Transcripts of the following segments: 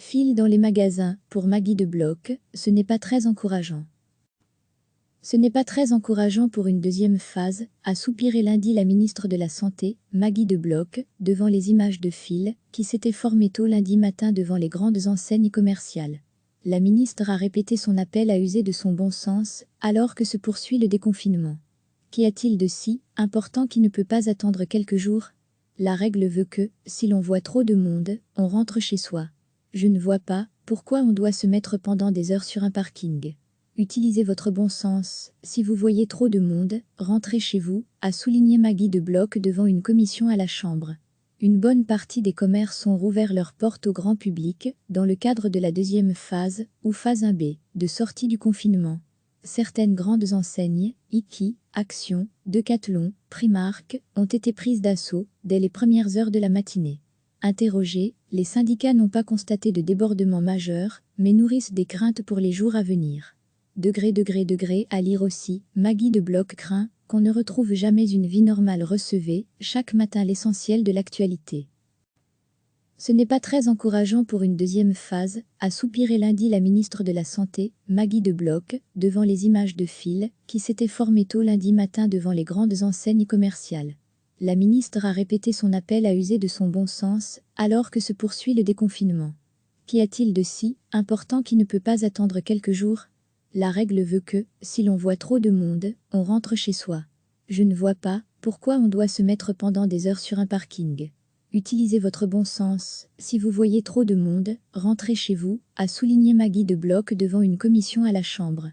File dans les magasins, pour Maggie de Bloch, ce n'est pas très encourageant. Ce n'est pas très encourageant pour une deuxième phase, a soupiré lundi la ministre de la Santé, Maggie de Bloch, devant les images de files qui s'étaient formées tôt lundi matin devant les grandes enseignes commerciales. La ministre a répété son appel à user de son bon sens, alors que se poursuit le déconfinement. Qu'y a-t-il de si important qui ne peut pas attendre quelques jours? La règle veut que, si l'on voit trop de monde, on rentre chez soi. Je ne vois pas pourquoi on doit se mettre pendant des heures sur un parking. Utilisez votre bon sens, si vous voyez trop de monde, rentrez chez vous, a souligné Maggie de Bloch devant une commission à la Chambre. Une bonne partie des commerces ont rouvert leurs portes au grand public, dans le cadre de la deuxième phase, ou phase 1B, de sortie du confinement. Certaines grandes enseignes, Ikea, Action, Decathlon, Primark, ont été prises d'assaut dès les premières heures de la matinée. Interrogés, les syndicats n'ont pas constaté de débordement majeur, mais nourrissent des craintes pour les jours à venir. À lire aussi, Maggie de Bloch craint qu'on ne retrouve jamais une vie normale. Recevez chaque matin l'essentiel de l'actualité. Ce n'est pas très encourageant pour une deuxième phase, a soupiré lundi la ministre de la Santé, Maggie de Bloch, devant les images de files qui s'étaient formées tôt lundi matin devant les grandes enseignes commerciales. La ministre a répété son appel à user de son bon sens, alors que se poursuit le déconfinement. Qu'y a-t-il de si important qui ne peut pas attendre quelques jours? La règle veut que, si l'on voit trop de monde, on rentre chez soi. Je ne vois pas pourquoi on doit se mettre pendant des heures sur un parking. Utilisez votre bon sens, si vous voyez trop de monde, rentrez chez vous, a souligné Maggie de Bloch devant une commission à la Chambre.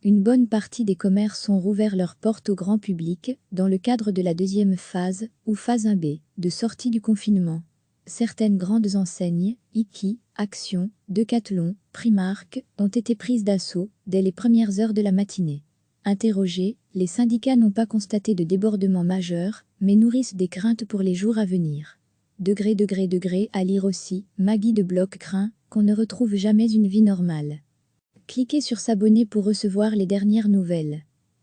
Une bonne partie des commerces ont rouvert leurs portes au grand public, dans le cadre de la deuxième phase, ou phase 1B, de sortie du confinement. Certaines grandes enseignes, Ikea, Action, Decathlon, Primark, ont été prises d'assaut dès les premières heures de la matinée. Interrogés, les syndicats n'ont pas constaté de débordement majeur, mais nourrissent des craintes pour les jours à venir. À lire aussi, Maggie de Bloch craint qu'on ne retrouve jamais une vie normale. Cliquez sur s'abonner pour recevoir les dernières nouvelles.